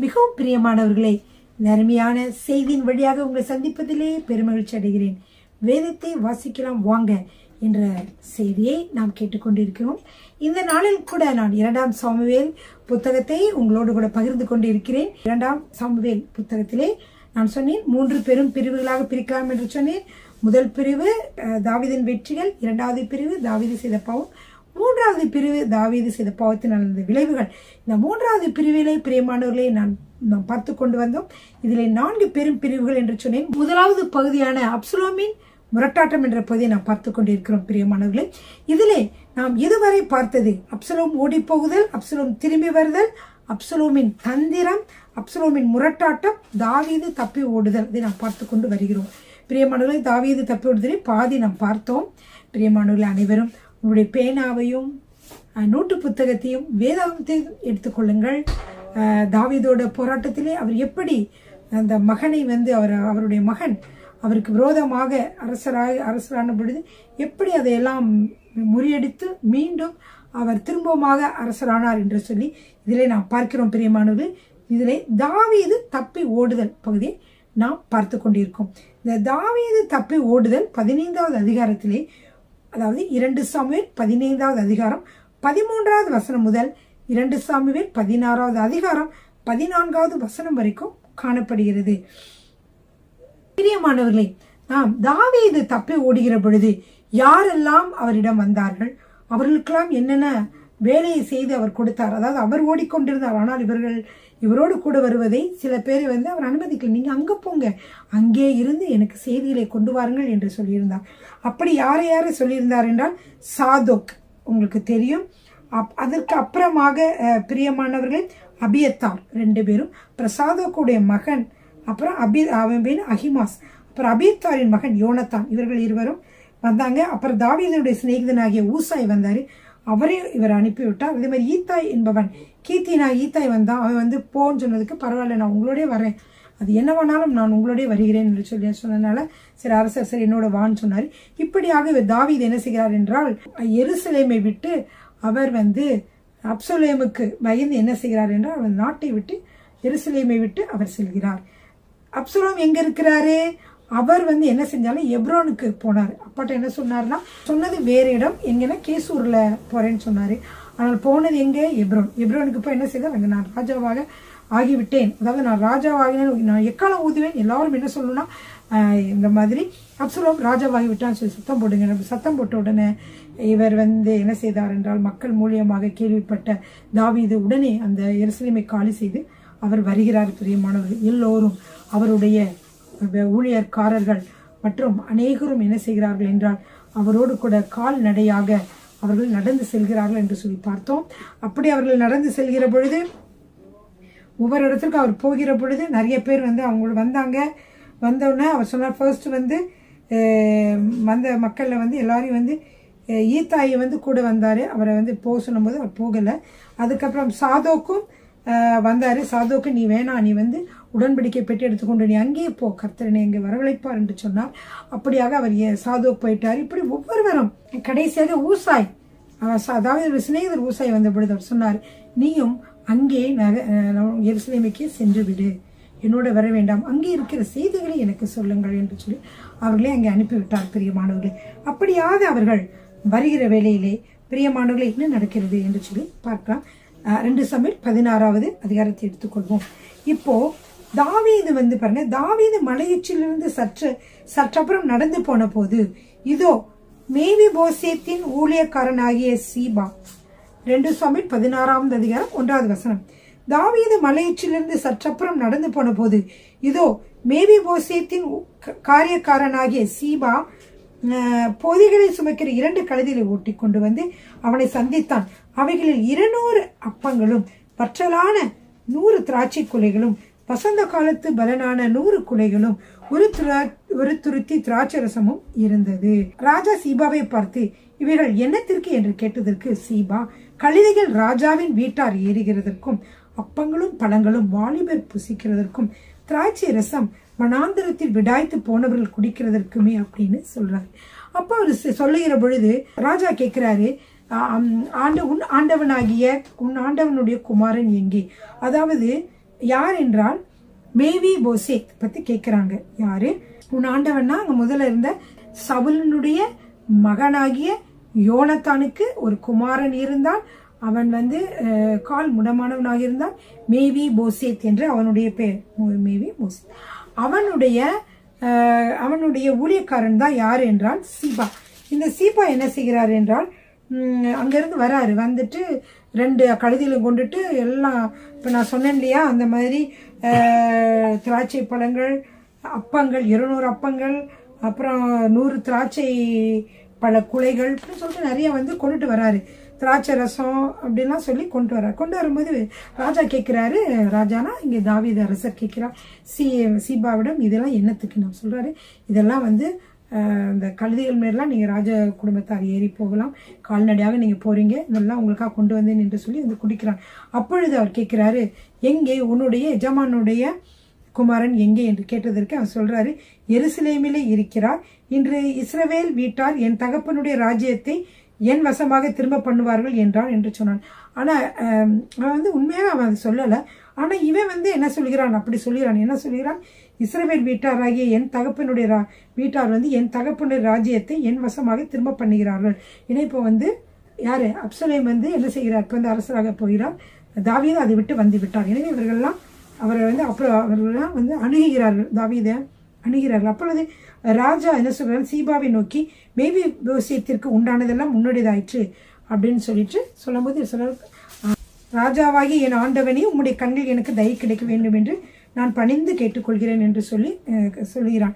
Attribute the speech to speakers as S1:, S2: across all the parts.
S1: மிகவும் பிரியமானவர்களே, நன்மையான செய்தியின் வழியாக உங்களை சந்திப்பதிலே பெருமகிழ்ச்சி அடைகிறேன். வேதத்தை வாசிக்கலாம் வாங்க என்ற செய்தியை நாம் கேட்டுக்கொண்டிருக்கிறோம். இந்த நாளில் கூட நான் 2 சாமுவேல் புத்தகத்தை உங்களோடு கூட பகிர்ந்து கொண்டு இருக்கிறேன். 2 சாமுவேல் புத்தகத்திலே நான் சொன்னேன் 3 பெரும் பிரிவுகளாக பிரிக்கலாம் என்று சொன்னேன். முதல் பிரிவு தாவீதின் வெற்றிகள், 2வது பிரிவு தாவீது செய்த பாவம், 3வது பிரிவு தாவீது செய்த பாவத்தின் விளைவுகள். இந்த 3வது பிரிவிலே பிரியமானவர்களை நாம் பார்த்து கொண்டு வந்தோம். இதிலே 4 பெரும் பிரிவுகள் என்று சொன்னேன். முதலாவது பகுதியான அப்சலோமின் முரட்டாட்டம் என்ற பகுதியை நாம் பார்த்து கொண்டிருக்கிறோம் பிரியமானவர்களே. இதிலே நாம் இதுவரை பார்த்தது அப்சலோம் ஓடி போகுதல், அப்சலோம் திரும்பி வருதல், அப்சலோமின் தந்திரம், அப்சலோமின் முரட்டாட்டம், தாவீது தப்பி ஓடுதல். இதை நாம் பார்த்து கொண்டு வருகிறோம் பிரியமானவர்களை. தாவீது தப்பி ஓடுதலை பாதி நாம் பார்த்தோம். பிரியமானவர்களை, அனைவரும் உங்களுடைய பேனாவையும் நோட்டு புத்தகத்தையும் வேதாகத்தையும் எடுத்துக்கொள்ளுங்கள். தாவீதோட போராட்டத்திலே அவர் எப்படி அந்த மகனை அவருடைய மகன் அவருக்கு விரோதமாக அரசரான பொழுது எப்படி அதையெல்லாம் முறியடித்து மீண்டும் அவர் திரும்பமாக அரசரானார் என்று சொல்லி இதிலே நாம் பார்க்கிறோம் பிரியமானவர்கள். இதிலே தாவீது தப்பி ஓடுதல் பகுதியை நாம் பார்த்து கொண்டிருக்கோம். இந்த தாவீது தப்பி ஓடுதல் 15வது அதிகாரத்திலே, அதாவது 2 சாமுவேல் 15வது அதிகாரம் 13வது வசனம் முதல் 2 சாமுவேல் 16வது அதிகாரம் 14வது வசனம் வரைக்கும் காணப்படுகிறது. பிரியமானவர்களே, நாம் தாவீது தப்பி ஓடுகிற பொழுது யாரெல்லாம் அவரிடம் வந்தார்கள், அவர்களுக்கெல்லாம் என்னென்ன வேலையை செய்து அவர் கொடுத்தார். அதாவது அவர் ஓடிக்கொண்டிருந்தார், ஆனால் இவரோடு கூட வருவதை சில பேரை அவர் அனுமதிக்கல. நீங்க அங்க போங்க, அங்கே இருந்து எனக்கு செய்திகளை கொண்டு வாருங்கள் என்று சொல்லியிருந்தார். அப்படி யாரை சொல்லியிருந்தார் என்றால் சாதோக், உங்களுக்கு தெரியும். அதற்கு அப்புறமாக பிரியமானவர்கள் அபியத்தார் 2 பேரும், அப்புறம் சாதோக்குடைய மகன், அப்புறம் அவன் அஹிமாஸ், அப்புறம் அபியத்தாரின் மகன் யோனத்தான், இவர்கள் இருவரும் வந்தாங்க. அப்புறம் தாவீதுடைய சிநேகிதனாகிய ஊசாய் வந்தாரு, அவரையும் இவர் அனுப்பிவிட்டார். அதே மாதிரி ஈத்தாய் என்பவன் ஈத்தாய் வந்தான். அவன் போன்னு சொன்னதுக்கு பரவாயில்ல, நான் உங்களோடய வரேன், அது என்னவானாலும் நான் உங்களோடய வருகிறேன் என்று சொல்லி சொன்னதுனால சரி அரசர் சரி என்னோட வான்னு சொன்னார். இப்படியாக இவர் தாவீது என்ன செய்கிறார் என்றால் எருசலேமை விட்டு அவர் அப்சலோமுக்கு பயந்து என்ன செய்கிறார் என்றால் அவர் நாட்டை விட்டு எருசலேமை விட்டு அவர் செல்கிறார். அப்சலோம் எங்க இருக்கிறாரு? அவர் என்ன செஞ்சாலும் எப்ரோனுக்கு போனார். அப்பாட்ட என்ன சொன்னார்னா, சொன்னது வேறு இடம், எங்கன்னா கேசூர்ல போறேன்னு சொன்னாரு. ஆனால் போனது எங்க? எப்ரோனுக்கு போய் என்ன செய்தார், அங்கே நான் ராஜாவாக ஆகிவிட்டேன், அதாவது நான் ராஜாவாகினேன், நான் எக்காலம் ஊதுவேன், எல்லாரும் என்ன சொல்லணும்னா இந்த மாதிரி அப்சலோம் ராஜாவாகிவிட்டான்னு சொல்லி சத்தம் போடுங்க. சத்தம் போட்ட உடனே இவர் என்ன செய்தார் என்றால், மக்கள் மூலியமாக கேள்விப்பட்ட தாவீது உடனே அந்த எருசலேமை காலி செய்து அவர் வருகிறார். பிரியமானவர்கள், எல்லோரும் அவருடைய ஊழியர்காரர்கள் மற்றும் அநேகரும் என்ன செய்கிறார்கள் என்றால் அவரோடு கூட கால்நடையாக அவர்கள் நடந்து செல்கிறார்கள் என்று சொல்லி பார்த்தோம். அப்படி அவர்கள் நடந்து செல்கிற பொழுது ஒவ்வொரு இடத்துக்கும் அவர் போகிற பொழுது நிறைய பேர் அவங்க வந்தாங்க. வந்தவுடனே அவர் சொன்னார், ஃபர்ஸ்ட் வந்த மக்களில் எல்லாரையும் ஈத்தாயை கூட வந்தார். அவரை போக சொல்லும்போது அவர் போகலை. அதுக்கப்புறம் சாதோக்கும் வந்தாரு. சாதோக்கு நீ வேணாம், நீ உடன்படிக்கை பெற்று எடுத்துக்கொண்டு நீ அங்கேயே போ, கர்த்தரனை இங்கே வரவழைப்பார் என்று சொன்னார். அப்படியாக அவர் சாதோக் போயிட்டார். இப்படி ஒவ்வொருவரும் கடைசியாக ஊசாய், அதாவது சிநேகிதர் ஊசாய் வந்த பொழுது அவர் சொன்னார், நீயும் அங்கே எருசலேமுக்கே சென்று விடு, என்னோட வர வேண்டாம், அங்கே இருக்கிற செய்திகளை எனக்கு சொல்லுங்கள் என்று சொல்லி அவர்களே அங்கே அனுப்பிவிட்டார். பிரியமானவர்களே, அப்படியாக அவர்கள் வருகிற வேளையிலே பிரியமானவர்களே என்ன நடக்கிறது என்று சொல்லி பார்க்கலாம். 2 சாமுவேல் 16வது அதிகாரத்தை எடுத்துக்கொள்வோம். இப்போ தாவீது பாருங்க, தாவீது மலையுச்சிலிருந்து சற்றப்புறம் நடந்து போன போது இதோ மேவிபோசேத்தின் ஊழியக்காரனாகிய சீபா. 2 சாமுவேல் 16வது அதிகாரம் 1வது வசனம். தாவீது மலையுச்சிலிருந்து சற்றப்புறம் நடந்து போன போது இதோ மேவிபோசேத்தின் காரியக்காரனாகிய சீபா பொதிகளை சுமக்கிற 2 கழுதைகளை ஓட்டி கொண்டு அவனை சந்தித்தான். அவைகளில் 200 அப்பங்களும் வற்றலான 100 திராட்சை குலைகளும் வசந்த காலத்து பலனான 100 குலைகளும் ஒரு துருத்தி திராட்சை ரசமும் இருந்தது. ராஜா சீபாவை பார்த்து, இவைகள் என்னத்திற்கு என்று கேட்டதற்கு சீபா, கழுதைகள் ராஜாவின் வீட்டார் ஏறுகிறதற்கும் அப்பங்களும் பழங்களும் வாலிபர் புசிக்கிறதற்கும் திராட்சை ரசம் மனாந்திரத்தில் விடாய்த்து போனவர்கள் குடிக்கிறதற்குமே அப்படின்னு சொல்றாரு. அப்ப அவர் சொல்லுகிற பொழுது ராஜா கேட்கிறாரு, உன் ஆண்டவனுடைய குமாரன் எங்கே? அதாவது யார் என்றால் மேவி போசேத் பத்தி கேட்கிறாங்க. யாரு? உன் ஆண்டவன்னா அங்க முதல்ல இருந்த சவுலினுடைய மகனாகிய யோனத்தானுக்கு ஒரு குமாரன் இருந்தான். அவன் கால் முடமானவனாக இருந்தான். மேவி போசேத் என்று அவனுடைய பேர். மேவி போசேத். அவனுடைய ஊழியக்காரன் தான் யார் என்றால் சீபா. இந்த சீபா என்ன செய்கிறார் என்றால் அங்கிருந்து வராரு. வந்துட்டு 2 கழுதியிலும் கொண்டுட்டு எல்லாம் இப்போ நான் சொன்னேன் இல்லையா, அந்த மாதிரி திராட்சை பழங்கள், அப்பங்கள், 200 அப்பங்கள், அப்புறம் 100 திராட்சை பழ குலைகள் அப்படின்னு சொல்லிட்டு நிறைய கொண்டுட்டு வராரு. திராட்சை ரசம் அப்படின்லாம் சொல்லி கொண்டு வர்றாரு. கொண்டு வரும்போது ராஜா கேட்கிறாரு, ராஜானா இங்கே தாவீது அரசர் கேட்கிறார் சீபாவிடம், இதெல்லாம் என்னத்துக்கு நான் சொல்றாரு, இதெல்லாம் இந்த கழுதைகள் மேலாம் நீங்கள் ராஜ குடும்பத்தார் ஏறி போகலாம், கால்நடையாக நீங்கள் போறீங்க, இதெல்லாம் உங்களுக்காக கொண்டு வந்தேன் என்று சொல்லி குடிக்கிறான். அப்பொழுது அவர் கேட்கிறாரு, எங்கே உன்னுடைய எஜமானுடைய குமாரன் எங்கே என்று கேட்டதற்கு அவர் சொல்றாரு, எருசலேமிலே இருக்கிறார். இன்று இஸ்ரவேல் வீட்டார் என் தகப்பனுடைய ராஜ்யத்தை என் வசமாக திரும்ப பண்ணுவார்கள் என்றான் என்று சொன்னான். ஆனா அவன் உண்மையாக அவன் அதை சொல்லலை. ஆனா இவன் என்ன சொல்கிறான், அப்படி சொல்கிறான். என்ன சொல்கிறான்? இஸ்ரவேல் வீட்டாராகிய என் தகப்பனுடைய வீட்டார் என் தகப்பனுடைய ராஜ்யத்தை என் வசமாக திரும்ப பண்ணுகிறார்கள். ஏன்னா இப்போ யாரு? அப்சலேம் என்ன செய்கிறார்? இப்போ அரசராக போகிறார். தாவீது அதை விட்டு வந்து விட்டார். எனவே இவர்கள்லாம் அவரை அப்புறம் அவர்கள்லாம் அணுகிறார்கள், தாவீதை அணுகிறார்கள். அப்பொழுது ராஜா என்ன சொல்றாரு? சீபாவை நோக்கி, மேவி போசேத்திற்கு உண்டானதெல்லாம் உன்னுடையதாயிற்று அப்படின்னு சொல்லிட்டு சொல்லும்போது சொல்றாரு, ராஜாவாகி என் ஆண்டவனே, உம்முடைய கண்ணில் எனக்கு தயை கிடைக்க வேண்டும் என்று நான் பணிந்து கேட்டுக்கொள்கிறேன் என்று சொல்லுகிறான்.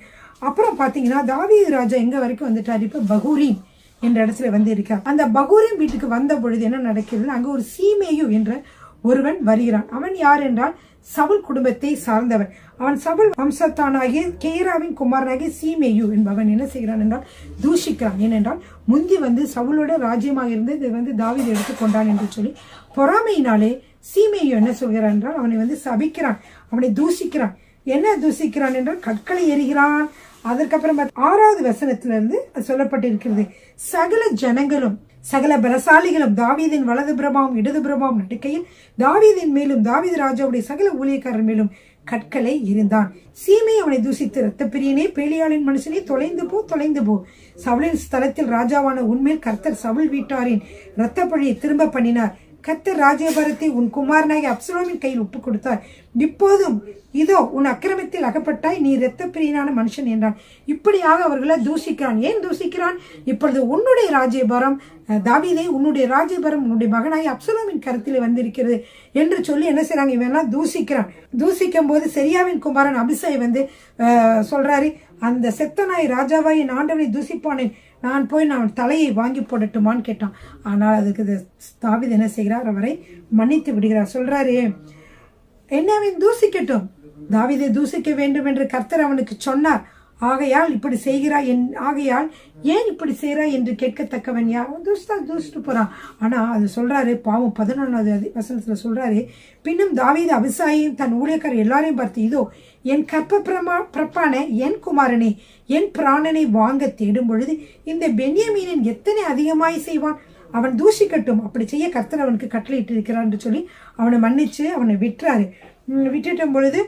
S1: அப்புறம் பாத்தீங்கன்னா தாவீது ராஜா எங்க வரைக்கும் வந்துட்டார்? இப்ப பகூரீம் என்ற இடத்துல இருக்கார். அந்த பகூரீம் வீட்டுக்கு வந்த பொழுது என்ன நடக்கிறது? அங்க ஒரு சீமேயு என்ற ஒருவன் வருகிறான். அவன் யார் என்றால் சவுல் குடும்பத்தை சார்ந்தவன். அவன் சவுல் வம்சத்தானாகிய கேராவின் குமாரனாகிய சீமேயு என்பவன் என்ன செய்கிறான் என்றால் தூஷிக்கிறான். ஏனென்றால் முந்தி சவுலோட ராஜ்யமாக இருந்து இது தாவீது எடுத்துக்கொண்டான் என்று சொல்லி பொறாமையினாலே சீமேயு என்ன சொல்கிறான் என்றால் அவனை சபிக்கிறான், அவனை தூஷிக்கிறான். என்ன தூஷிக்கிறான் என்றால் கற்களை எறிகிறான். அதற்கப்புறம் 6வது வசனத்திலிருந்து சொல்லப்பட்டிருக்கிறது, சகல ஜனங்களும் சகல பலசாலிகளும் தாவீதின் வலது புறமாம் இடது புறமாம் நடுக்கையில் தாவீதின் மேலும் தாவீது ராஜாவுடைய சகல ஊழியக்காரர் மேலும் கற்களை இருந்தான். சீமை அவனை தூசித்து, இரத்த பிரியனே, பேலியாளின் மனுஷனே, தொலைந்து போ. சவுலின் ஸ்தலத்தில் ராஜாவான உன்மேல் கர்த்தர் சவுல் வீட்டாரின் இரத்த பழியை திரும்ப பண்ணினார். கர்த்தர் ராஜ்யபாரத்தை உன் குமாரனாகி அப்சலோமின் கையில் ஒப்புக் கொடுத்தார். இப்போதும் இதோ உன் அக்கிரமத்தில் அகப்பட்டாய், நீ இரத்த பிரியனான மனுஷன் என்றான். இப்படியாக அவர்களை தூஷிக்கிறான். ஏன் தூஷிக்கிறான்? இப்பொழுது உன்னுடைய ராஜ்யபாரம் தாவீதே, உன்னுடைய ராஜ்யபாரம் உன்னுடைய மகனாகி அப்சலோமின் கருத்தில் வந்திருக்கிறது என்று சொல்லி என்ன செய்யறாங்க? இவெல்லாம் தூஷிக்கிறான். தூஷிக்கும் போது செரியாவின் குமாரன் அபிஷாய் சொல்றாரு, அந்த செத்தனாய் ராஜாவாய் என் ஆண்டவனை தூசிப்பானேன், நான் போய் நான் தலையை வாங்கி போடட்டுமான்னு கேட்டான். ஆனால் அதுக்கு தாவீது என்ன செய்கிறார்? அவரை மன்னித்து விடுகிறார். சொல்றாரு, என்னவன் தூசிக்கட்டும், தாவீதை தூசிக்க வேண்டும் என்று கர்த்தர் அவனுக்கு சொன்னார். ஆகையால் இப்படி செய்கிறாய், ஆகையால் ஏன் இப்படி செய்கிறாய் என்று கேட்கத்தக்கவன் யார்? அவன் தூசிட்டு போறான். ஆனா அது சொல்றாரு, பாவம் 11வது வசனத்துல சொல்றாரு, பின்னும் தாவீது அபிசாயையும் தன் ஊழியக்காரர் எல்லாரையும் பார்த்து, இதோ என் கற்பப்பிரப்பான என் குமாரனே, என் பிராணனை வாங்க தேடும் பொழுது இந்த பென்யமீனின் எத்தனை அதிகமாய் செய்வான், அவன் தூஷிக்கட்டும், அப்படி செய்ய கர்த்தர் அவனுக்கு கட்டளையிட்டு இருக்கிறார் என்று சொல்லி அவனை மன்னிச்சு அவனை விட்டுறாரு. விட்டுட்டும் பொழுது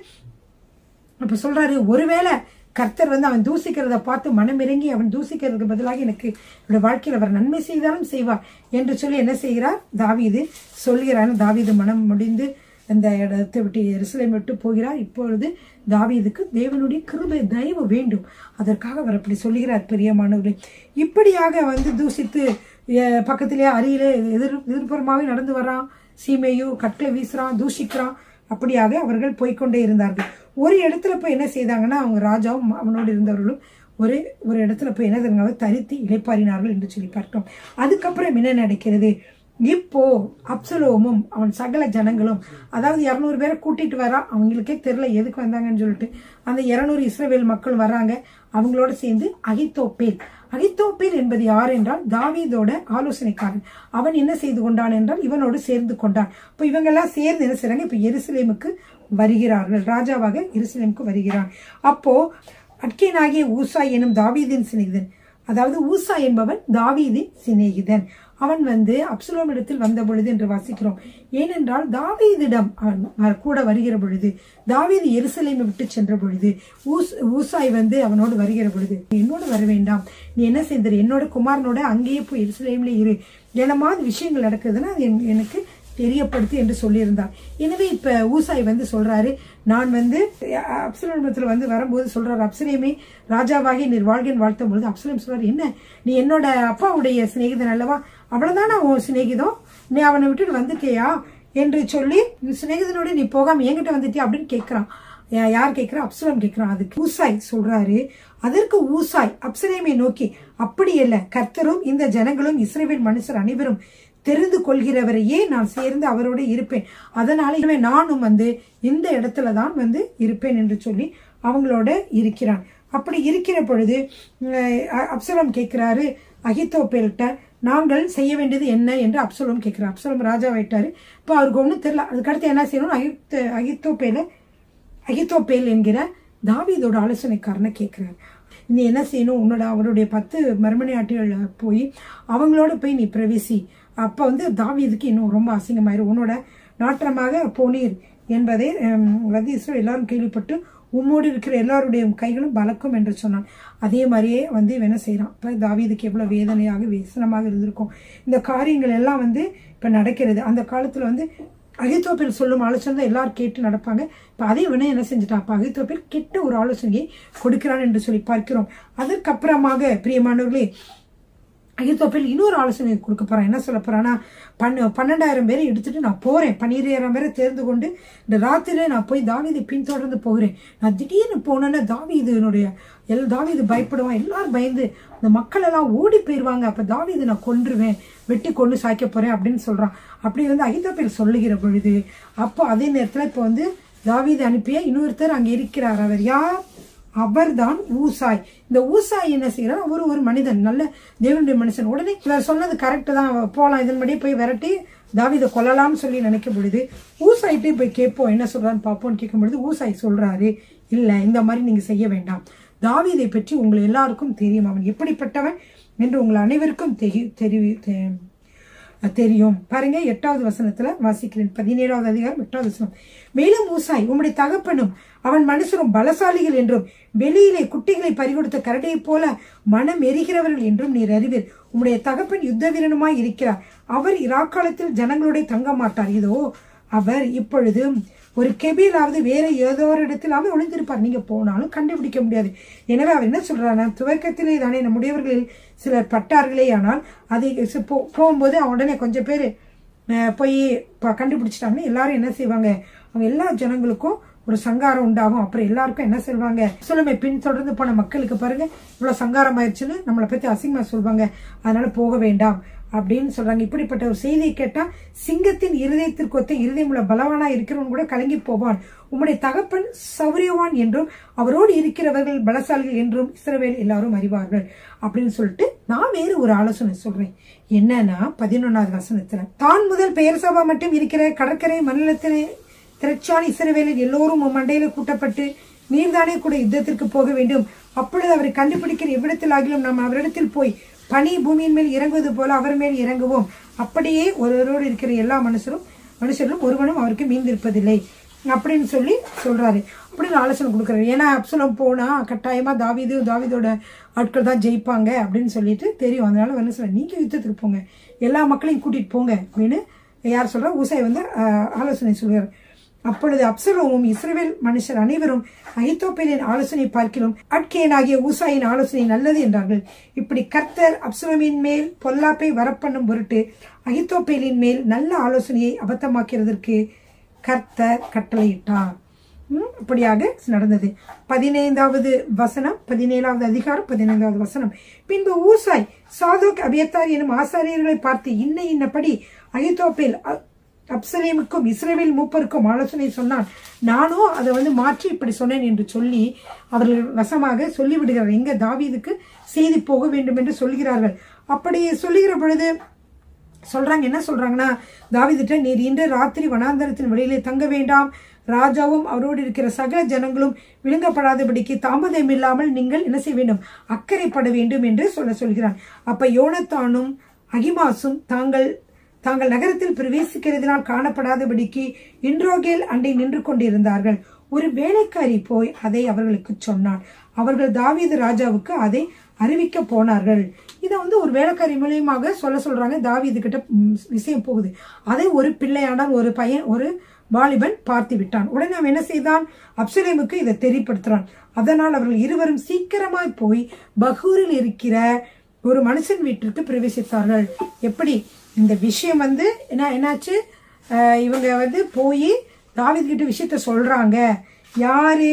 S1: அப்ப சொல்றாரு, ஒருவேளை கர்த்தர் அவன் தூசிக்கிறத பார்த்து மனமிறங்கி அவன் தூசிக்கிறதுக்கு பதிலாக எனக்கு என்னோட வாழ்க்கையில் அவர் நன்மை செய்தாலும் செய்வார் என்று சொல்லி என்ன செய்கிறார்? தாவீது சொல்கிறார். தாவீது மனம் முடிந்து அந்த இடத்தை விட்டு எருசலேம் விட்டு போகிறார். இப்பொழுது தாவீதுக்கு தேவனுடைய கிருபை தயவு வேண்டும், அதற்காக அவர் அப்படி சொல்லுகிறார். பிரியமானவர்களே, இப்படியாக தூசித்து பக்கத்திலே அருகிலே எதிர்ப்புறமாகவே நடந்து வரான். சீமையோ கற்களை வீசுறான், தூஷிக்கிறான். அப்படியாக அவர்கள் போய்கொண்டே இருந்தார்கள். ஒரு இடத்துல போய் என்ன செய்தாங்கன்னா, அவங்க ராஜாவும் அவனோடு இருந்தவர்களும் ஒரு இடத்துல போய் என்ன செய்றாங்க? தரித்து இளைப்பாறினார்கள் என்று சொல்லி பார்த்தோம். அதுக்கப்புறம் என்ன நடக்கிறது? இப்போ அப்சலோமும் அவன் சகல ஜனங்களும், அதாவது 200 பேரை கூட்டிட்டு வரா. அவங்களுக்கே தெரியல எதுக்கு வந்தாங்கன்னு சொல்லிட்டு அந்த 200 இஸ்ரவேல் மக்கள் வர்றாங்க. அவங்களோட சேர்ந்து அகித்தோப்பேல் என்பது யார் என்றால் தாவீதோட ஆலோசனைக்காரன். அவன் என்ன செய்து கொண்டான் என்றால் இவனோடு சேர்ந்து கொண்டான். இப்போ இவங்கெல்லாம் சேர்ந்து என்ன செய்றாங்க? இப்ப எருசலேமுக்கு வருகிறார்கள். ராஜாவாக எருசலேமுக்கு வருகிறான். அப்போ அட்கேனாகிய ஊசாய் எனும் தாவீதின் சிநேகிதன் அதாவது ஊசா என்பவன் தாவீதின் சிநேகிதன். அவன் அப்சலோம் இடத்தில் வந்த பொழுது என்று வாசிக்கிறோம். ஏனென்றால் தாவீதிடம் அவன் கூட வருகிற பொழுது, தாவீது எருசலேமை விட்டு சென்ற பொழுது ஊசாய் அவனோடு வருகிற பொழுது, என்னோடு வர வேண்டாம், நீ என்ன செய்த, என்னோட குமாரனோட அங்கேயே போய் எருசலேம்ல இரு, என்னமாவது விஷயங்கள் நடக்குதுன்னா அது எனக்கு தெரியப்படுத்து என்று சொல்லியிருந்தார். எனவே இப்ப ஊசாய் சொல்றாரு, நான் அப்சலோமிடத்துல வரும்போது சொல்றாரு, அப்சலேமே ராஜாவாகி நீர் வாழ்கின் வாழ்த்தும் பொழுது அப்சலோம் சொல்றாரு, என்ன நீ என்னோட அப்பாவுடைய சிநேகிதன் அல்லவா, அவ்வளவுதானா உன் சிநேகிதம், நீ அவனை விட்டுட்டு வந்துட்டியா என்று சொல்லி, சிநேகிதனோட நீ போகாம என்கிட்ட வந்துட்டியா அப்படின்னு கேட்கிறான். யார் கேட்கிறா? அப்சலோம் கேட்கிறான். அதுக்கு ஊசாய் சொல்றாரு, அதற்கு ஊசாய் அப்சலேமை நோக்கி, அப்படி அல்ல, கர்த்தரும் இந்த ஜனங்களும் இஸ்ரவேல் மனுஷர் அனைவரும் தெரிந்து கொள்கிறவரையே நான் சேர்ந்து அவரோட இருப்பேன், அதனால நானும் இந்த இடத்துலதான் இருப்பேன் என்று சொல்லி அவங்களோட இருக்கிறான். அப்படி இருக்கிற பொழுது அப்சலோம் கேட்கிறாரு அகித்தோப்பேல்கிட்ட, நாங்கள் செய்ய வேண்டியது என்ன என்று அப்சலோம் கேட்கிறார். அப்சலோம் ராஜாவாயிட்டாரு. இப்போ அவருக்கு ஒன்றும் தெரியல. அதுக்கடுத்து என்ன செய்யணும்? அகித்தோப்பேல் என்கிற தாவீதோட ஆலோசனைக்காரனை கேட்கிறார். நீ என்ன செய்யணும்? அவருடைய 10 மறுமனையாட்டிகள் போய் அவங்களோட போய் நீ பிரவேசி. அப்போ தாவீதுக்கு இன்னும் ரொம்ப அசிங்கமாயிரும். உன்னோட நாற்றமாக போனீர் என்பதை இஸ்ரவேல் எல்லாரும் கேள்விப்பட்டு உம்மோடு இருக்கிற எல்லாருடைய கைகளும் பலக்கும் என்று சொன்னான். அதே மாதிரியே என்ன செய்யறான். இப்போ தாவீதுக்கு எவ்வளவு வேதனையாக வேசனமாக இருந்திருக்கும். இந்த காரியங்கள் எல்லாம் இப்ப நடக்கிறது. அந்த காலத்துல அகித்தோப்பேல் சொல்லும் ஆலோசனை தான் எல்லாரும் கேட்டு நடப்பாங்க. இப்போ அதே என்ன செஞ்சுட்டான், அப்போ அகித்தோப்பேல் கெட்ட ஒரு ஆலோசனையை கொடுக்கிறான் என்று சொல்லி பார்க்கிறோம். அதற்கப்புறமாக பிரியமானவர்களே, அகித்தோப்பேல் இன்னொரு ஆலோசனை கொடுக்க போறான். என்ன சொல்ல போறான்னா, 12,000 பேரை எடுத்துட்டு நான் போறேன், 12,000 பேரை தேர்ந்து கொண்டு இந்த ராத்திரியில நான் போய் தாவீதை பின்தொடர்ந்து போகிறேன். நான் திடீர்னு போனேன்னா தாவீது பயப்படுவான், எல்லாரும் பயந்து இந்த மக்கள் எல்லாம் ஓடி போயிடுவாங்க, அப்ப தாவீது நான் கொன்றுவேன், வெட்டி கொண்டு சாய்க்க போறேன் அப்படின்னு சொல்றான். அப்படி அகித்தோப்பேல் சொல்லுகிற பொழுது, அப்போ அதே நேரத்துல இப்போ தாவீது அனுப்பிய இன்னொருத்தர் அங்க இருக்கிறார். அவர் யார்? அவர்தான் ஊசாய். இந்த ஊசாய் என்ன செய்யறார்? ஒரு மனிதன், நல்ல தேவனுடைய மனுஷன். உடனே இவர் சொன்னது கரெக்ட் தான், போலாம், இதன்படியே போய் விரட்டி தாவீதை கொல்லலாம்னு சொல்லி நினைக்கும் பொழுது ஊசாயிட்டே போய் கேட்போம், என்ன சொல்றான்னு பார்ப்போம்னு கேட்கும் பொழுது ஊசாய் சொல்றாரு, இல்ல, இந்த மாதிரி நீங்க செய்ய வேண்டாம், தாவீதை பற்றி உங்களை எல்லாருக்கும் தெரியும், அவன் எப்படிப்பட்டவன் என்று உங்கள் அனைவருக்கும் தெரியும். பாருங்க 8வது வசனத்துல வாசிக்கிறேன். 17வது அதிகாரம் 8வது வசனம். மேலும் ஊசாய், உம்முடைய தகப்பனும் அவன் மனுஷரும் பலசாலிகள் என்றும் வெளியிலே குட்டிகளை பறிகொடுத்த கரடியை போல மனம் எரிகிறவர்கள் என்றும் நீர் அறிவீர். உம்முடைய தகப்பன் யுத்த வீரனுமாய் இருக்கிறார். அவர் இராக்காலத்தில் ஜனங்களோட தங்க மாட்டார். இதோ அவர் இப்பொழுது ஒரு கெபிலாவது வேற ஏதோ ஒரு இடத்திலாவது ஒளிந்திருப்பார், நீங்க போனாலும் கண்டுபிடிக்க முடியாது. எனவே அவர் என்ன சொல்றாரு, துவக்கத்திலே தானே நம்முடையவர்களில் சிலர் பட்டார்களே, ஆனால் அதை போகும்போது உடனே கொஞ்சம் பேர் போய் கண்டுபிடிச்சிட்டாங்கன்னா எல்லாரும் என்ன செய்வாங்க, அவங்க எல்லா ஜனங்களுக்கும் ஒரு சங்காரம் உண்டாகும். அப்புறம் எல்லாருக்கும் என்ன சொல்வாங்க, சொல்லுமே பின் தொடர்ந்து போன மக்களுக்கு பாருங்க இவ்வளவு சங்காரம் ஆயிடுச்சுன்னு நம்மளை பத்தி அசிங்கமா சொல்வாங்க, அதனால போக வேண்டாம் அப்படின்னு சொல்றாங்க. இப்படிப்பட்ட ஒரு செய்தியை கேட்டா சிங்கத்தின் இருதயத்திற்கு ஒத்த இருதயமுள்ள பலவானா இருக்கிறவன் கூட கலங்கி போவான். உம்முடைய தகப்பன் சௌரியவான் என்றும் அவரோடு இருக்கிறவர்கள் பலசாலிகள் என்றும் இஸ்ரவேல் எல்லாரும் அறிவார்கள் அப்படின்னு சொல்லிட்டு நான் வேறு ஒரு ஆலோசனை சொல்றேன். என்னன்னா 11வது வசனத்துல, தான் முதல் பெயர் சபா மட்டும் இருக்கிற கடற்கரை மண்டலத்திலே திரட்சான் இஸ்ரவேலில் எல்லோரும் மண்டையில கூட்டப்பட்டு நீர்தானே கூட யுத்தத்திற்கு போக வேண்டும். அப்பொழுது அவரை கண்டுபிடிக்கிற எவ்விடத்தில் ஆகிலும் நாம் அவரிடத்தில் போய் பனி பூமியின் மேல் இறங்குவது போல அவர் மேல் இறங்குவோம். அப்படியே ஒருவரோடு இருக்கிற எல்லா மனுஷர்களும் ஒருவனும் அவருக்கு மீந்திருப்பதில்லை அப்படின்னு சொல்லி சொல்றாரு. அப்படின்னு ஆலோசனை கொடுக்குறாரு. ஏன்னா அப்சலோம் போனா கட்டாயமா தாவீதோட ஆட்கள் தான் ஜெயிப்பாங்க அப்படின்னு சொல்லிட்டு தெரியும். அதனால என்ன சொல்ற, நீங்க யுத்தத்துக்கு போங்க, எல்லா மக்களையும் கூட்டிட்டு போங்க அப்படின்னு யார் சொல்றா, ஊசாய் ஆலோசனை சொல்றாரு. அப்பொழுது அப்சலோமும் இஸ்ரவேல் மனுஷர் அனைவரும் அகித்தோப்பேலின் ஆலோசனை பார்க்கிறோம் அட்கேனாகிய ஊசாயின் ஆலோசனை நல்லது என்றார்கள். இப்படி கர்த்தர் அப்சலோமின் மேல் பொல்லாப்பை வரப்பண்ணும் பொருட்டு அகித்தோப்பேலின் மேல் நல்ல ஆலோசனையை அபத்தமாக்கிறதற்கு கர்த்தர் கட்டளையிட்டார். இப்படியாக நடந்தது. 15வது வசனம், 17வது அதிகாரம் 15வது வசனம். பின்பு ஊசாய் சாதோக் அபியத்தார் எனும் ஆசாரியர்களை பார்த்து, இன்னபடி அகித்தோப்பேல் அப்சலேமுக்கும் இஸ்ரவேல் மூப்பருக்கும் ஆலோசனை சொன்னான், நானும் அதை மாற்றி இப்படி சொன்னேன் என்று சொல்லி அவர்கள் வசமாக சொல்லிவிடுகிறார். எங்க தாவீதுக்கு செய்தி போக வேண்டும் என்று சொல்கிறார்கள். அப்படி சொல்லுகிற பொழுது சொல்றாங்க, என்ன சொல்றாங்கன்னா, தாவீதுட்ட, நீர் இன்று ராத்திரி வனாந்தரத்தின் வெளியிலே தங்க வேண்டாம், ராஜாவும் அவரோடு இருக்கிற சகல ஜனங்களும் விழுங்கப்படாதபடிக்கு தாமதம் இல்லாமல் நீங்கள் என்ன செய்ய வேண்டும், அக்கறைப்பட வேண்டும் என்று சொல்கிறான். அப்ப யோனத்தானும் அகிமாசும் தாங்கள் நகரத்தில் பிரவேசிக்கிறதினால் காணப்படாதபடிக்கு இன்ரோகேல் அண்டை நின்று கொண்டிருந்தார்கள். ஒரு வேலைக்காரி போய் அதை அவர்களுக்கு சொன்னான். அவர்கள் தாவீது ராஜாவுக்கு அதை அறிவிக்க போனார்கள். இதை ஒரு வேலைக்காரி மூலியமாக சொல்றாங்க. தாவீது கிட்ட விஷயம் போகுது. அதை ஒரு பிள்ளையாண்டால் ஒரு வாலிபன் பார்த்து விட்டான். உடனே அவன் என்ன செய்தான், அப்சலேமுக்கு இதை தெரியப்படுத்துறான். அதனால் அவர்கள் இருவரும் சீக்கிரமாய் போய் பகூரில் இருக்கிற ஒரு மனுஷன் வீட்டிற்கு பிரவேசித்தார்கள். எப்படி இந்த விஷயம் என்னாச்சு, இவங்க போய் தாவீது கிட்ட விஷயத்த சொல்றாங்க. யாரு,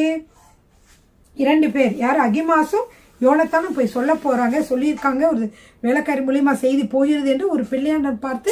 S1: 2 பேர், யாரு, அகிமாசும் யோனத்தானும் போய் சொல்ல போறாங்க. சொல்லியிருக்காங்க, ஒரு வேலைக்காரி மூலியமா செய்தி போயிருது என்று ஒரு பிள்ளையாண்டன் பார்த்து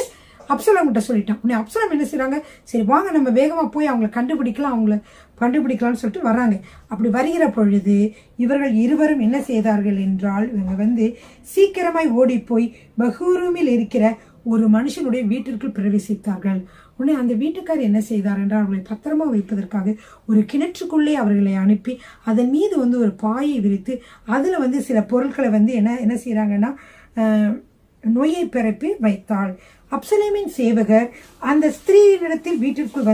S1: அப்சலோம் கிட்ட சொல்லிட்டான். உடனே அப்சலோம் என்ன செய்யறாங்க, சரி வாங்க நம்ம வேகமா போய் அவங்களை கண்டுபிடிக்கலாம்னு சொல்லிட்டு வர்றாங்க. அப்படி வருகிற பொழுது இவர்கள் இருவரும் என்ன செய்தார்கள் என்றால், இவங்க சீக்கிரமாய் ஓடி போய் பகூருமில் இருக்கிற ஒரு மனுஷனுடைய வீட்டிற்குள் பிரவேசித்தார்கள். உடனே அந்த வீட்டுக்கார் என்ன செய்தார் என்றால், அவர்களை பத்திரமா வைப்பதற்காக ஒரு கிணற்றுக்குள்ளே அவர்களை அனுப்பி அதன் மீது ஒரு பாயை விரித்து அதுல சில பொருட்களை என்ன செய்யறாங்கன்னா நோயை பிறப்பி வைத்தாள். அப்சலேமின் சேவகர் அந்த ஸ்திரீனிடத்தில் வீட்டிற்குள்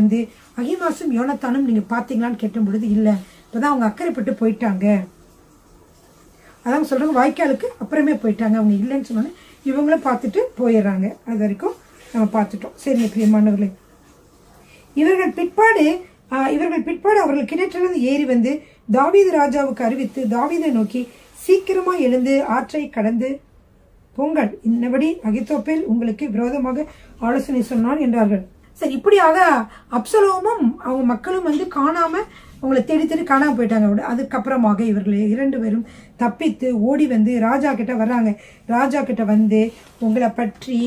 S1: அகிமாசும் யோனத்தானும் நீங்க பாத்தீங்களான்னு கேட்டும் பொழுது இல்ல, இப்பதான் அவங்க அக்கறைப்பட்டு போயிட்டாங்க, அதான் சொல்றாங்க, வாய்க்காலுக்கு அப்புறமே போயிட்டாங்க, அவங்க இல்லைன்னு சொன்னாங்க. இவங்களும் பார்த்துட்டு போயிடுறாங்க. அது வரைக்கும் நம்ம பார்த்துட்டோம். சரிங்க பிரியமானவர்களே, இவர்கள் பிற்பாடு அவர்கள் கிணற்றிலிருந்து ஏறி தாவீது ராஜாவுக்கு அறிவித்து தாவீதை நோக்கி சீக்கிரமா எழுந்து ஆற்றை கடந்து பொங்கல், இன்னபடி அகித்தோப்பேல் உங்களுக்கு விரோதமாக ஆலோசனை சொன்னான் என்றார்கள். சரி, இப்படியாக அப்சலோமும் அவங்க மக்களும் காணாம அவங்களை தேடி காணாம போயிட்டாங்க. அதுக்கப்புறமாக இவர்கள் 2 பேரும் தப்பித்து ஓடி ராஜா கிட்ட வர்றாங்க. ராஜா கிட்ட உங்களை பற்றி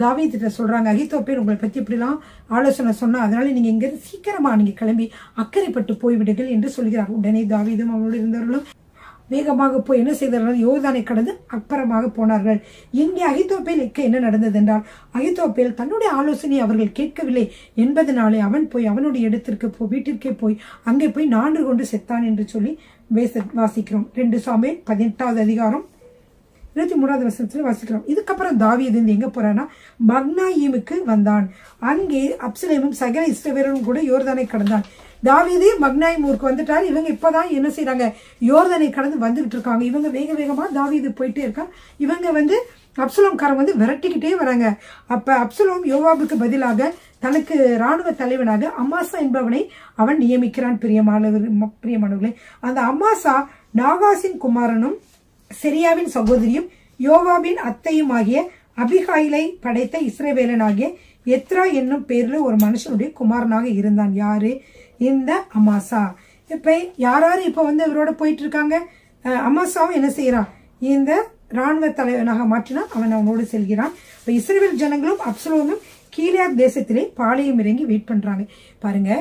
S1: தாவீதுகிட்ட சொல்றாங்க, அகித்தோப்பேல் உங்களை பத்தி இப்படிலாம் ஆலோசனை சொன்னா, அதனால நீங்க இங்க சீக்கிரமா நீங்க கிளம்பி அக்கறைப்பட்டு போய்விடுங்கள் என்று சொல்கிறார். உடனே தாவீதும் அவரோடு இருந்தவர்களும் வேகமாக போய் என்ன செய்தார்கள், யோர்தானை கடந்து அப்புறமாக போனார்கள். இங்கே அகித்தோப்பேலுக்கு என்ன நடந்தது என்றால், அகித்தோப்பேல் தன்னுடைய ஆலோசனையை அவர்கள் கேட்கவில்லை என்பதனாலே அவன் போய் அவனுடைய வீட்டிற்கே போய் அங்கே போய் 4 கொண்டு செத்தான் என்று சொல்லி வாசிக்கிறோம். 2 சாமுவேல் 18வது அதிகாரம் 23வது வசனத்துல வாசிக்கிறோம். இதுக்கப்புறம் தாவீது எங்க போறான்னா மக்னாயீமுக்கு வந்தான். அங்கே அப்சலேமும் சகல இஸ்ரவேலரும் கூட யோர்தானை கடந்தான். தாவீது மக்னாயிம் ஊருக்கு வந்துட்டாரு. இவங்க இப்பதான் என்ன செய்யறாங்க, யோர்தானை கடந்து வந்துகிட்டு இருக்காங்க. இவங்க வேகமா தாவீது போயிட்டே இருக்கான். இவங்க அப்சலோம்காரங்க விரட்டிக்கிட்டே வராங்க. அப்ப அப்சலோம் யோவாபுக்கு பதிலாக தனக்கு ராணுவ தலைவனாக அமாசா என்பவனை அவன் நியமிக்கிறான். பிரியமானவர்களே, அந்த அமாசா நாகாசின் குமாரனும் செரியாவின் சகோதரியும் யோவாபின் அத்தையும் ஆகிய அபிகாயிலை படைத்த இஸ்ரவேலனாகிய எத்ரா என்னும் பேர்ல ஒரு மனுஷனுடைய குமாரனாக இருந்தான். யாரு, இந்த அமாசா. இப்ப யாராரு இப்ப இவரோட போயிட்டு இருக்காங்க. அமாசாவும் என்ன செய்யறான், இந்த ராணுவ தலைவனாக மாற்றினான். அவனோடு செல்கிறான். இப்ப இஸ்ரவேல் ஜனங்களும் அப்சலோமும் கீலேயாத் தேசத்திலே பாளையம் இறங்கி வெயிட் பண்றாங்க. பாருங்க,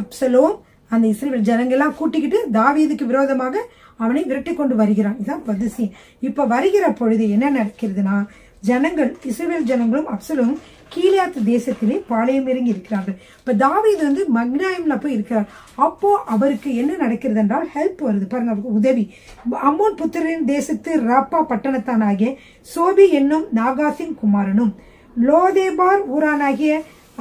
S1: அப்சலோம் அந்த இஸ்ரவேல் ஜனங்கள்லாம் கூட்டிக்கிட்டு தாவீதுக்கு விரோதமாக அவனை விரட்டி கொண்டு வருகிறான். இதான் பதிசி. இப்ப வருகிற பொழுது என்ன நடக்கிறதுனா, இஸ்ரவேல் ஜனங்களும் அப்சலோமும் கீலேயாத் தேசத்திலே பாளையம் இறங்கி இருக்கிறார்கள். இப்ப தாவீது மக்னாயிம்ல போய் இருக்கிறார். அப்போ அவருக்கு என்ன நடக்கிறது என்றால் ஹெல்ப் வருது. பாருங்க, அவருக்கு உதவி. அம்மோன் புத்திரின் தேசத்து ராப்பா பட்டணத்தானாகிய சோபி என்னும் நாகாசின் குமாரனும் லோதேபார் ஊரானாகிய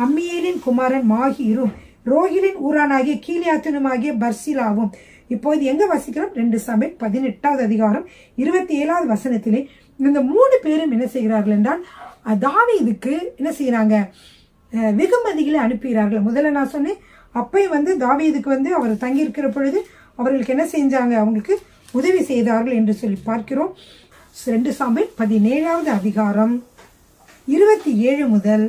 S1: அம்மியேலின் குமாரன் மாகீரும் ரோகிலின் ஊரானாகிய கீலேயாத்தினுமாகிய பர்சிலாவும். இப்போது எங்க வசிக்கிறோம், 2 சாமுவேல் 18வது அதிகாரம் 27வது வசனத்திலே இந்த 3 பேரும் என்ன செய்கிறார்கள் என்றால், தாவீதுக்கு என்ன செய்யறாங்க, வெகுமதிகளை அனுப்புகிறார்கள். முதல்ல நான் சொன்னேன், அப்பயும் தாவீதுக்கு அவர் தங்கி இருக்கிற பொழுது அவர்களுக்கு என்ன செஞ்சாங்க, அவங்களுக்கு உதவி செய்தார்கள் என்று சொல்லி பார்க்கிறோம். 2 சாமுவேல் 17வது அதிகாரம் 27 முதல்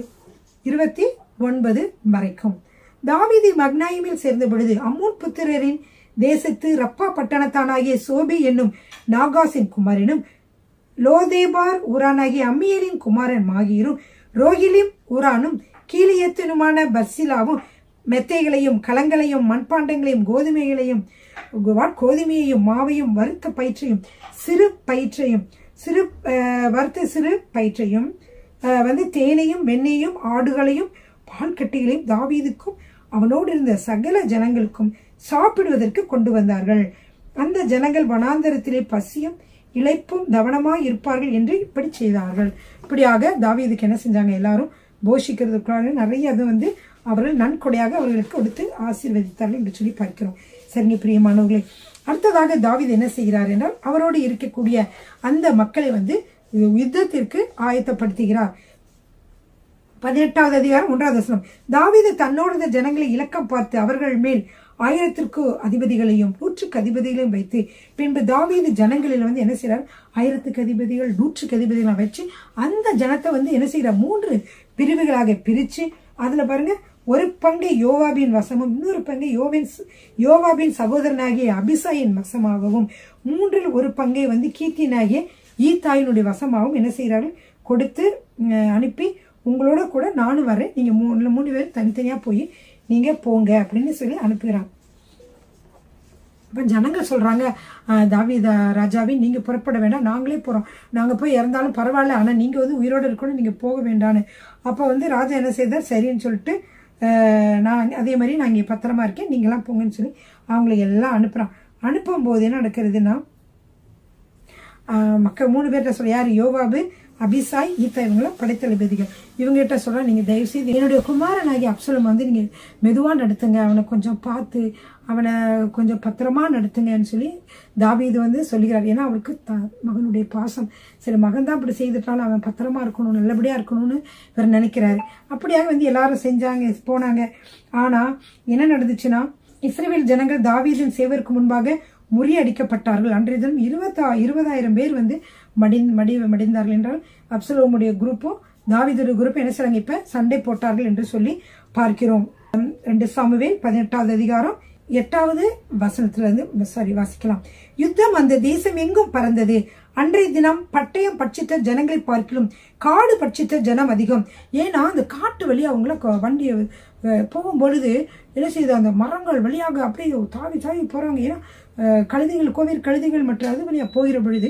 S1: 29 வரைக்கும். தாவீது மக்னாயிமில் சேர்ந்த பொழுது அம்மோன் புத்திரரின் தேசத்து ரப்பா பட்டணத்தானாகிய சோபி என்னும் நாகாசின் குமாரனும் லோதேபார் ஊரானாகிய அம்மியலின் குமாரன் மாகீரும் ரோகிலிம் ஊரானும் கீலியத்தினுமான பர்சிலாவும் மெத்தைகளையும் கலங்களையும் மண்பாண்டங்களையும் கோதுமையையும் மாவையும் வறுத்த பயிற்றையும் சிறு பயிற்றையும் தேனையும் வெண்ணையும் ஆடுகளையும் பால் கட்டிகளையும் தாவீதுக்கும் அவனோடு இருந்த சகல ஜனங்களுக்கும் சாப்பிடுவதற்கு கொண்டு வந்தார்கள். அந்த ஜனங்கள் வனாந்தரத்திலே பசியும் இளைப்பும் கவனமாய் இருப்பார்கள் என்று இப்படி செய்தார்கள். இப்படியாக தாவீதுக்கு என்ன செஞ்சாங்க, எல்லாரும் போஷிக்கிறதுக்குள்ளாக நிறைய அது அவர்கள் நன்கொடையாக அவர்களுக்கு கொடுத்து ஆசீர்வதித்தார்கள் என்று சொல்லி பார்க்கிறோம். சரிங்க பிரியமானவர்களே, அடுத்ததாக தாவீது என்ன செய்கிறார் என்றால் அவரோடு இருக்கக்கூடிய அந்த மக்களை யுத்தத்திற்கு ஆயத்தப்படுத்துகிறார். 18வது அதிகாரம் 1வது வசனம். தாவீது தன்னோடு ஜனங்களை இலக்கம் பார்த்து அவர்கள் மேல் 1000க்கு அதிபதிகளையும் 100க்கு அதிபதிகளையும் வைத்து, பின்பு தாவீது ஜனங்களில் என்ன செய்யறார், 1000க்கு அதிபதிகள் 100க்கு அதிபதிகளை வச்சு அந்த ஜனத்தை என்ன செய்யறார், 3 பிரிவுகளாக பிரிச்சு அதுல பாருங்க, ஒரு பங்கை யோவாபின் வசமும் இன்னொரு பங்கை யோவாபின் சகோதரனாகிய அபிசாயின் வசமாகவும் 3ல் ஒரு பங்கை கீத்தியனாகிய ஈத்தாயினுடைய வசமாகவும் என்ன செய்யறார்கள் கொடுத்து அனுப்பி, உங்களோட கூட நானும் வரேன், நீங்க 3 பேர் தனித்தனியா போய் நீங்க போங்க அப்படின்னு சொல்லி அனுப்புகிறான். அப்ப ஜனங்கள் சொல்றாங்க, தாவீது ராஜாவே நீங்க புறப்பட வேண்டாம், நாங்களே போறோம், நாங்க போய் இறந்தாலும் பரவாயில்ல, ஆனா நீங்க உயிரோட இருக்கணும், நீங்க போக வேண்டான்னு. அப்ப ராஜா என்ன செய்தார், சரின்னு சொல்லிட்டு நான் அதே மாதிரி நான் இங்கே பத்திரமா இருக்கேன், நீங்களாம் போங்கன்னு சொல்லி அவங்களை எல்லாம் அனுப்புறான். அனுப்பும் போது என்ன நடக்கிறதுனா, மக்கள் 3 பேர்கிட்ட சொல்ல, யார், யோவாபு, அபிசாய், ஈத்தா, இவங்கள படைத்தளபதிகள். இவங்ககிட்ட சொல்ற, நீங்க தயவு செய்து என்னுடைய குமாரனாகி அப்சலோம் நீங்க மெதுவா நடத்துங்க, அவனை கொஞ்சம் பார்த்து அவனை கொஞ்சம் பத்திரமா நடத்துங்கன்னு சொல்லி தாவீது சொல்லுகிறார். ஏன்னா அவருக்கு மகனுடைய பாசம், சரி மகன் தான் இப்படி செய்துட்டாலும் அவன் பத்திரமா இருக்கணும், நல்லபடியா இருக்கணும்னு இவர் நினைக்கிறாரு. அப்படியாக எல்லாரும் செஞ்சாங்க, போனாங்க. ஆனா என்ன நடந்துச்சுன்னா, இஸ்ரவேல் ஜனங்கள் தாவீதின் சேவருக்கு முன்பாக முறியடிக்கப்பட்டார்கள். அன்றைய தினம் 20,000 பேர் மடிந்தார்கள் என்றால் அப்சலோமுடைய குரூப்பும் தாவீதுடைய குரூப்பும் என்ன செய்றாங்க, இப்ப சண்டை போட்டார்கள் என்று சொல்லி பார்க்கிறோம். 2 சாமுவேல் 18வது அதிகாரம் 8வது வசனத்திலிருந்து வாசிக்கலாம். யுத்தம் அந்த தேசம் எங்கும் பறந்தது. அன்றைய தினம் பட்டயம் பட்சித்த ஜனங்களை பார்க்கலும் காடு பட்சித்த ஜனம் அதிகம். ஏன்னா அந்த காட்டு வழியா அவங்கள வண்டி போகும்பொழுது என்ன செய்யுது, அந்த மரங்கள் வழியாக அப்படியே தாவி போறாங்க. ஏன்னா கழுதைகள், கோவில் கழுதைகள் மற்ற அது வழியா போகிற பொழுது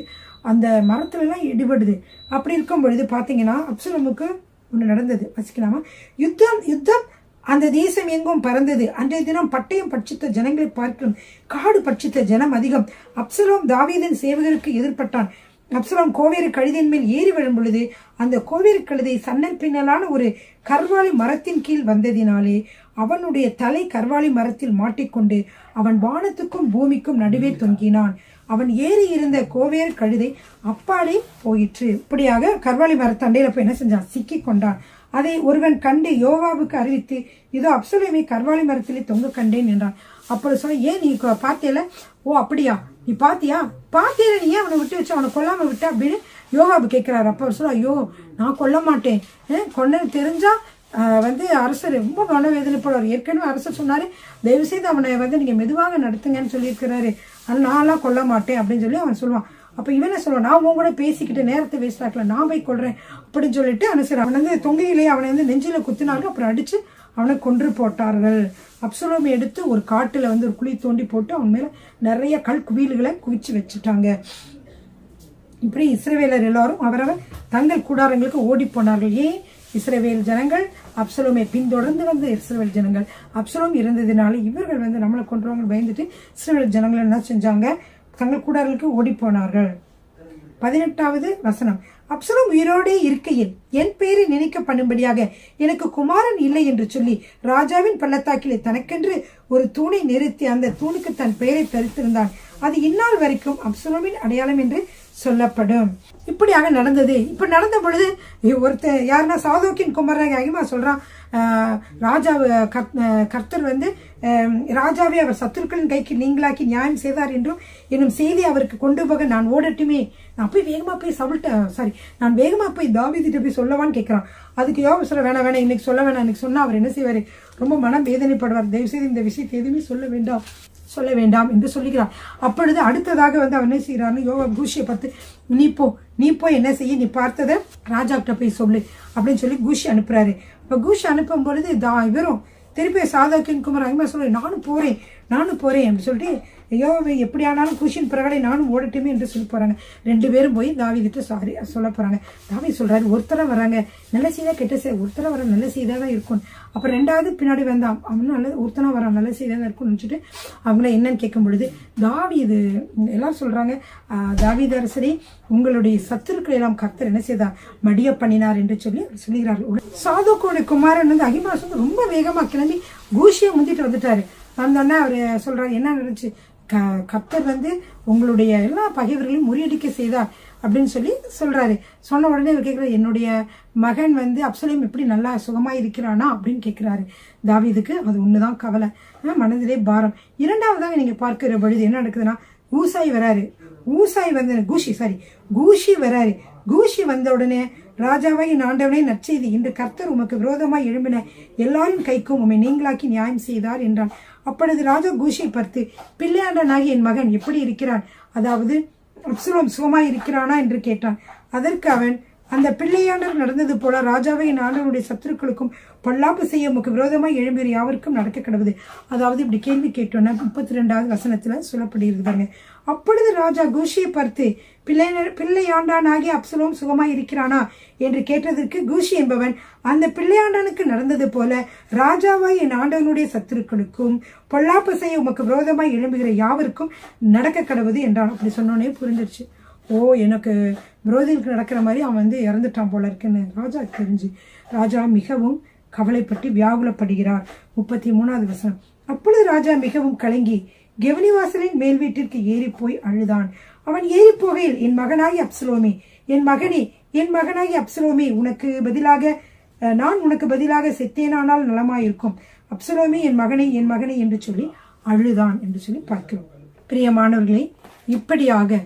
S1: அந்த மரத்துல எல்லாம் இடிபடுது. அப்படி இருக்கும் பொழுது பாத்தீங்கன்னா அப்சலோமுக்கு ஒண்ணு நடந்தது, வசிக்கலாமா. யுத்தம் அந்த தேசம் எங்கும் பறந்தது. அன்றைய தினம் பட்டயம் பட்சித்த ஜனங்களை பார்க்கலும் காடு பட்சித்த ஜனம் அதிகம். அப்சலோம் தாவீதின் சேவகருக்கு எதிர்பட்டான். அப்சலோம் கோவேறு கழுதையின் மேல் ஏறி விழும் பொழுது அந்த கோவேறு கழுதை சன்னல் பின்னலான ஒரு கர்வாலி மரத்தின் கீழ் வந்ததினாலே அவனுடைய தலை கர்வாலி மரத்தில் மாட்டிக்கொண்டு அவன் வானத்துக்கும் பூமிக்கும் நடுவே தொங்கினான். அவன் ஏறி இருந்த கோவேறு கழுதை அப்பாலே போயிற்று. இப்படியாக கர்வாலி மரத்தண்டையில போய் என்ன செஞ்சான், சிக்கி கொண்டான். அதை ஒருவன் கண்டு யோவாவுக்கு அறிவித்து, இதோ அப்சலோமை கர்வாலி மரத்திலே தொங்க கண்டேன் என்றான். அப்படி சொல்ல, ஏன் நீ பாத்தியல, ஓ அப்படியா, நீ பாத்தியா நீ ஏன் அவனை விட்டு வச்சு அவனை கொல்லாம விட்ட அப்படின்னு யோவாபு கேட்கிறாரு. அப்ப சொல்ல, ஐயோ நான் கொல்ல மாட்டேன், கொண்டது தெரிஞ்சா அரசர் ரொம்ப மனவேதனைப்படுவார். ஏற்கனவே அரசர் சொன்னாரு, தயவு செய்து அவனை நீங்க மெதுவாக நடத்துங்கன்னு சொல்லியிருக்கிறாரு, அதனால நான்லாம் கொல்ல மாட்டேன் அப்படின்னு சொல்லி அவன் சொல்லுவான். அப்ப இவனை சொல்லுவான், நான் உன் கூட பேசிக்கிட்டு நேரத்தை வேஸ்ட் ஆக்கல, நான் போய் கொள்றேன் அப்படின்னு சொல்லிட்டு அனுசரி அவன் தொங்கையிலே அவனை நெஞ்சில குத்தினார்கள். அப்புறம் அடிச்சு அவனை கொன்று போட்டார்கள். அப்சலோமை எடுத்து ஒரு காட்டுல ஒரு குழி தோண்டி போட்டு அவன் மேல நிறைய கல் குவியல்களை குவிச்சு வச்சுட்டாங்க. இப்படி இஸ்ரவேலர் எல்லாரும் அவரவர் தங்கள் கூடாரங்களுக்கு ஓடி போனார்கள். ஏன், இஸ்ரவேல் ஜனங்கள் அப்சலோமை பின்தொடர்ந்து வந்த இஸ்ரவேல் ஜனங்கள் அப்சலோம் இருந்ததுனால இவர்கள் நம்மளை கொன்றவங்க பயந்துட்டு இஸ்ரவேல் ஜனங்கள் என்ன செஞ்சாங்க, தங்கள் கூடாரங்களுக்கு ஓடி போனார்கள். 18வது வசனம். அப்சலோம் உயிரோடே இருக்கையில் என் பேரை நினைக்க பண்ணும்படியாக எனக்கு குமாரன் இல்லை என்று சொல்லி ராஜாவின் பள்ளத்தாக்கிலே தனக்கென்று ஒரு தூணை நிறுத்தி அந்த தூணுக்கு தன் பெயரை தரித்திருந்தான். அது இந்நாள் வரைக்கும் அப்சலோமின் அடையாளம் என்று சொல்லப்படும். இப்படியாக நடந்தது. இப்ப நடந்த பொழுது ஒருத்தர் யாருன்னா சாதோக்கின் குமாரனாகிய அகிமா சொல்றான், ராஜா கர்த்தர் ராஜாவே அவர் சத்துருக்களின் கைக்கு நீங்களாக்கி நியாயம் செய்தார் என்றும் என்னும் செய்தி அவருக்கு கொண்டு போக நான் ஓடட்டுமே, நான் போய் வேகமா போய் நான் வேகமா போய் தாவீதிட்ட போய் சொல்லவான்னு கேட்கிறான். அதுக்கு யோவாப் சொல்ல, வேணாம் இன்னைக்கு சொல்ல வேணாம், இன்னைக்கு சொன்னா அவர் என்ன செய்வாரு, ரொம்ப மனம் வேதனைப்படுவார், தயவு செய்து இந்த விஷயத்தை எதுவுமே சொல்ல வேண்டாம் என்று சொல்லுகிறார். அப்பொழுது அடுத்ததாக அவன் என்ன செய்யறான்னு யோவாப் கூஷியை பார்த்து, நீ போய் என்ன செய்ய, நீ பார்த்ததை ராஜாக்கிட்ட போய் சொல்லு அப்படின்னு சொல்லி கூஷி அனுப்புறாரு. இப்ப கூஷி அனுப்பும் பொழுது இவரும் திருப்பி சாதோக்கின் குமார் அகிமா சொல்ல, நானும் போறேன், நானும் போறேன் அப்படின்னு சொல்லிட்டு ஐயோ எப்படி ஆனாலும் குஷின் பிரகாரம் நானும் ஓடட்டுமே என்று சொல்லி போறாங்க. 2 பேரும் போய் தாவீதுட்டு சாரி சொல்ல போறாங்க. தாவீது சொல்றாரு, ஒருத்தர வராங்க நல்ல செய்தா கெட்ட செய்த, ஒருத்தர வர நல்ல செய்தா தான் இருக்கும். அப்புறம் 2வது பின்னாடி வந்தான், அவனும் நல்ல ஒருத்தனா வரான் நல்ல செய்தா தான் இருக்கும்னு நினைச்சிட்டு அவங்கள என்னன்னு கேட்கும் பொழுது தாவீது எல்லாரும் சொல்றாங்க, தாவீது அரசரே உங்களுடைய சத்துருக்களை எல்லாம் கர்த்தர் என்ன செய்தார், மடிய பண்ணினார் என்று சொல்லி சொல்லுகிறார்கள். சாதோக்கோட குமாரன் வந்து அகிமாஸ் வந்து ரொம்ப வேகமா கிளம்பி கூஷியை முந்திட்டு வந்துட்டாரு. வந்தோடனே அவர் சொல்றாரு, என்ன நடந்துச்சு, கர்த்தர் வந்து உங்களுடைய எல்லா பகைவர்களையும் முறியடிக்க செய்தார் அப்படின்னு சொல்லி சொல்றாரு. சொன்ன உடனே அவர் கேட்கிறாரு, என்னுடைய மகன் வந்து அப்சலோம் எப்படி நல்லா சுகமா இருக்கிறானா அப்படின்னு கேட்கிறாரு. தாவீதுக்கு அது ஒண்ணுதான் கவலை, மனதிலே பாரம். 2வதாக நீங்க பார்க்கிற பொழுது என்ன நடக்குதுன்னா, ஊசாய் வராரு. ஊசாய் வந்து கூஷி வராரு. கூஷி வந்த உடனே ராஜாவாகி ஆண்டவனே நற்செய்தி, இன்று கர்த்தர் உமக்கு விரோதமாய் எழும்பின எல்லாரும் கைக்கும் உம்மை நீங்களாக்கி நியாயம் செய்தார் என்றான். அப்பொழுது ராஜா கூஷியை பார்த்து, பிள்ளையாண்டனாகி என் மகன் எப்படி இருக்கிறான், அதாவது அப்சலோம் சுகமாய் இருக்கிறானா என்று கேட்டான். அதற்கு அவன், அந்த பிள்ளையாண்டர் நடந்தது போல ராஜாவை ஆண்டவனுடைய சத்துருக்களுக்கும் பொல்லாப்பு செய்ய உமக்கு விரோதமாய் எழும்பிய யாவருக்கும் நடக்க கிடவுது. அதாவது இப்படி கேள்வி கேட்டோன்னா 32வது வசனத்துல சொல்லப்படுகிறது. அப்பொழுது ராஜா கூஷியை பார்த்து, பிள்ளையாண்டானாகி அப்சலோம் சுகமாய் இருக்கிறானா என்று கேட்டதற்கு கூஷி என்பவன், அந்த பிள்ளையாண்டானுக்கு நடந்தது போல ராஜாவாய் என் ஆண்டவனுடைய சத்துருக்களுக்கும் பொல்லாப்பு செய்ய உமக்கு விரோதமாய் எழும்புகிற யாவருக்கும் நடக்க கிடவுது என்றான். அப்படி சொன்னோன்னே புரிஞ்சிருச்சு, ஓ எனக்கு விரோதிகளுக்கு நடக்கிற மாதிரி அவன் வந்து இறந்துட்டான் போல இருக்குன்னு ராஜா தெரிஞ்சு ராஜா மிகவும் கவலைப்பட்டு வியாகுலப்படுகிறார். 33வது வசனம். அப்பொழுது ராஜா மிகவும் கலங்கி கெவனிவாசலின் மேல் வீட்டிற்கு ஏறி போய் அழுதான். அவன் ஏறி போகையில், என் மகனாகி அப்சலோமே, என் மகனாகி அப்சலோமே, நான் உனக்கு பதிலாக செத்தேனானால் நலமாயிருக்கும். அப்சலோமே என் மகனே என்று சொல்லி அழுதான் என்று சொல்லி பார்க்கிறோம். பிரியமானவர்களே, இப்படியாக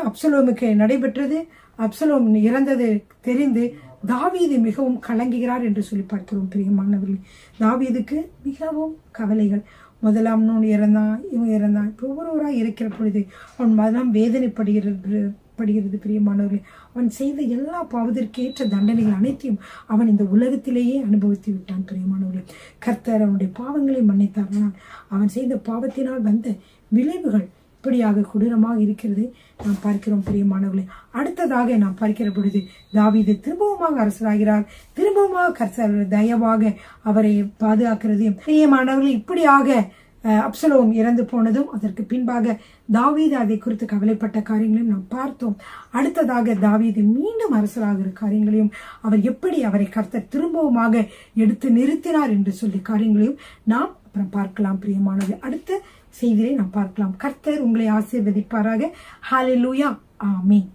S1: அப்சலோமுக்கு நடைபெற்றது. அப்சலோம் இறந்தது தெரிந்து தாவீது மிகவும் கலங்குகிறார் என்று சொல்லி பார்க்கிறோம். பிரியமானவர்களே, தாவீதுக்கு மிகவும் கவலைகள். முதலாம் நூன் இறந்தான், இவன் இறந்தான், இப்போ ஒவ்வொருவராக இருக்கிற பொழுது அவன் மனம் வேதனைப்படுகிறது. பிரியமானவர்களே, அவன் செய்த எல்லா பாவத்திற்கேற்ற தண்டனைகள் அனைத்தையும் அவன் இந்த உலகத்திலேயே அனுபவித்து விட்டான். பிரியமானவர்களே, கர்த்தர் அவனுடைய பாவங்களை மன்னித்தார். அவன் செய்த பாவத்தினால் வந்த விளைவுகள் இப்படியாக கொடூரமாக இருக்கிறது நாம் பார்க்கிறோம். பிரியமானவர்களே, அடுத்ததாக நாம் பார்க்கிற பொழுது தாவீது திரும்பவுமாக அரசராகிறார். திரும்பவுமாக கர்த்தர் தயவாக அவரை பாதுகாக்கிறதையும், பிரியமானவர்களே, இப்படியாக அப்சலோம் இறந்து போனதும் அதற்கு பின்பாக தாவீது அதை குறித்து கவலைப்பட்ட காரியங்களையும் நாம் பார்த்தோம். அடுத்ததாக தாவீது மீண்டும் அரசராகிற காரியங்களையும், அவர் எப்படி அவரை கர்த்தர் திரும்பவுமாக எடுத்து நிறுத்தினார் என்று சொல்லி காரியங்களையும் நாம் அப்புறம் பார்க்கலாம். பிரியமானவர்களே, அடுத்த செய்தியை நாம் பார்க்கலாம். கர்த்தர் உங்களை ஆசீர்வதிப்பாராக. ஹல்லேலூயா, ஆமென்.